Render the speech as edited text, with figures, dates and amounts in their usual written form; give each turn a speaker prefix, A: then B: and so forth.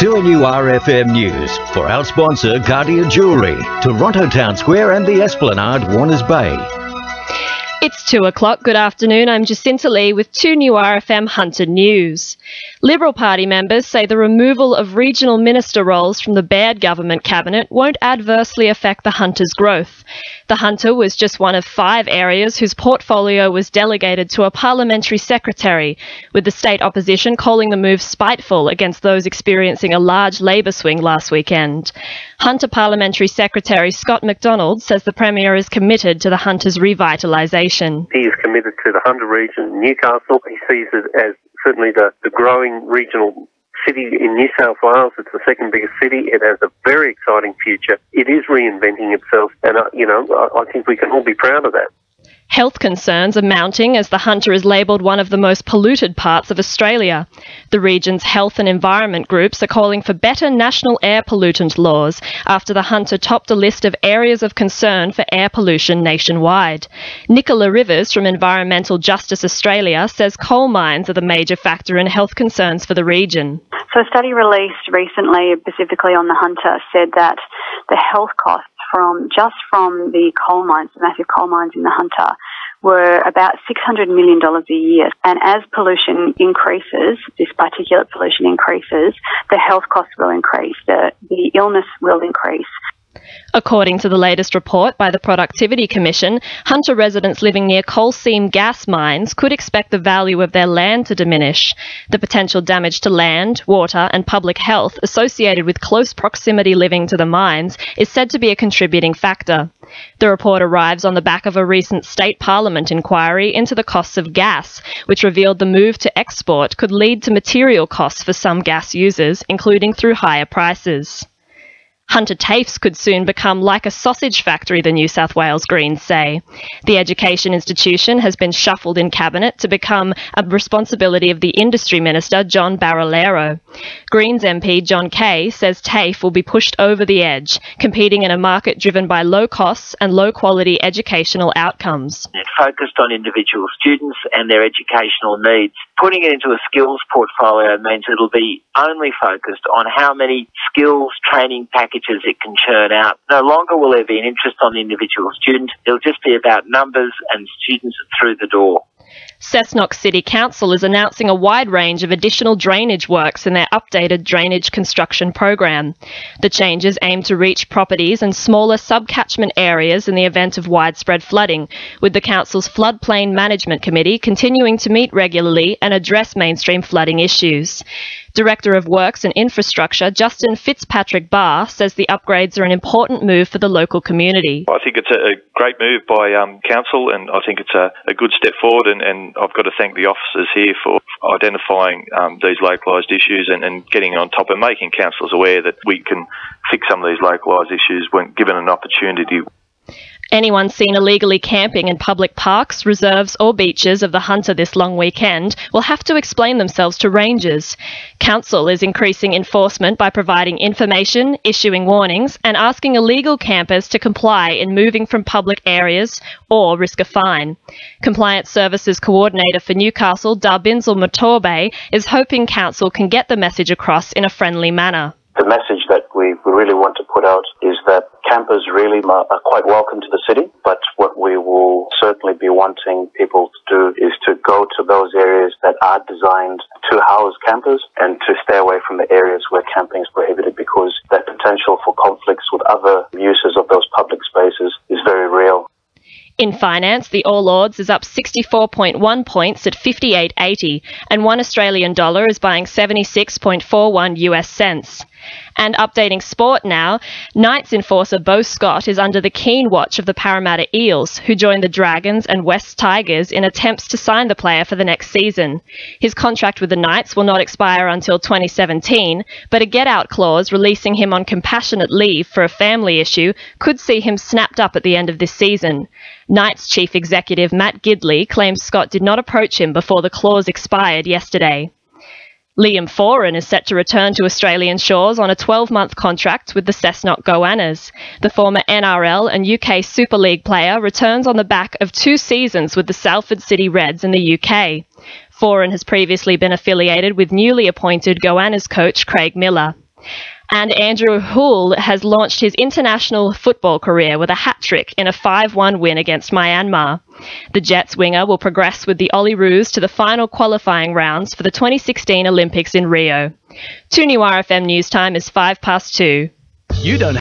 A: 2 new RFM News for our sponsor Guardian Jewellery, Toronto Town Square and the Esplanade, Warners Bay.
B: It's 2 o'clock. Good afternoon. I'm Jacinta Lee with 2 new RFM Hunter News. Liberal Party members say the removal of regional minister roles from the Baird government cabinet won't adversely affect the Hunter's growth. The Hunter was just one of 5 areas whose portfolio was delegated to a parliamentary secretary, with the state opposition calling the move spiteful against those experiencing a large Labor swing last weekend. Hunter Parliamentary Secretary Scott McDonald says the Premier is committed to the Hunter's revitalisation.
C: He is committed to the Hunter region, Newcastle. He sees it as certainly the growing regional city in New South Wales. It's the second biggest city. It has a very exciting future. It is reinventing itself, and I think we can all be proud of that.
B: Health concerns are mounting as the Hunter is labelled one of the most polluted parts of Australia. The region's health and environment groups are calling for better national air pollutant laws after the Hunter topped a list of areas of concern for air pollution nationwide. Nicola Rivers from Environmental Justice Australia says coal mines are the major factor in health concerns for the region.
D: So a study released recently, specifically on the Hunter, said that the health costs from the coal mines, the massive coal mines in the Hunter, were about $600 million a year. And as pollution increases, this particulate pollution increases, the health costs will increase, the illness will increase.
B: According to the latest report by the Productivity Commission, Hunter residents living near coal seam gas mines could expect the value of their land to diminish. The potential damage to land, water and public health associated with close proximity living to the mines is said to be a contributing factor. The report arrives on the back of a recent state parliament inquiry into the costs of gas, which revealed the move to export could lead to material costs for some gas users, including through higher prices. Hunter TAFEs could soon become like a sausage factory, the New South Wales Greens say. The education institution has been shuffled in Cabinet to become a responsibility of the Industry Minister, John Barilaro. Greens MP John Kay says TAFE will be pushed over the edge, competing in a market driven by low costs and low quality educational outcomes.
E: It focused on individual students and their educational needs. Putting it into a skills portfolio means it'll be only focused on how many skills training packages it can churn out. No longer will there be an interest on the individual student. It'll just be about numbers and students through the door.
B: Cessnock City Council is announcing a wide range of additional drainage works in their updated drainage construction program. The changes aim to reach properties and smaller sub-catchment areas in the event of widespread flooding, with the council's Floodplain Management Committee continuing to meet regularly and address mainstream flooding issues. Director of Works and Infrastructure Justin Fitzpatrick-Barr says the upgrades are an important move for the local community.
F: I think it's a great move by Council, and I think it's a good step forward, and I've got to thank the officers here for identifying these localised issues and getting on top and making councillors aware that we can fix some of these localised issues when given an opportunity.
B: Anyone seen illegally camping in public parks, reserves or beaches of the Hunter this long weekend will have to explain themselves to rangers. Council is increasing enforcement by providing information, issuing warnings and asking illegal campers to comply in moving from public areas or risk a fine. Compliance Services Coordinator for Newcastle, Darbinzel Matorbe, is hoping Council can get the message across in a friendly manner.
G: The message that we really want to put out is that campers really are quite welcome to the city, but what we will certainly be wanting people to do is to go to those areas that are designed to house campers and to stay away from the areas where camping is prohibited, because that potential for conflicts with other uses of those public spaces is very real.
B: In finance, the All Ords is up 64.1 points at 58.80, and $1 Australian dollar is buying 76.41 US cents. And updating sport now, Knights enforcer Beau Scott is under the keen watch of the Parramatta Eels, who joined the Dragons and West Tigers in attempts to sign the player for the next season. His contract with the Knights will not expire until 2017, but a get-out clause releasing him on compassionate leave for a family issue could see him snapped up at the end of this season. Knights Chief Executive Matt Gidley claims Scott did not approach him before the clause expired yesterday. Liam Foran is set to return to Australian shores on a 12-month contract with the Cessnock Goannas. The former NRL and UK Super League player returns on the back of 2 seasons with the Salford City Reds in the UK. Foran has previously been affiliated with newly appointed Goannas coach Craig Miller. And Andrew Hull has launched his international football career with a hat-trick in a 5-1 win against Myanmar. The Jets winger will progress with the Olyroos to the final qualifying rounds for the 2016 Olympics in Rio. 2 New RFM News Time is 2:05.
A: You don't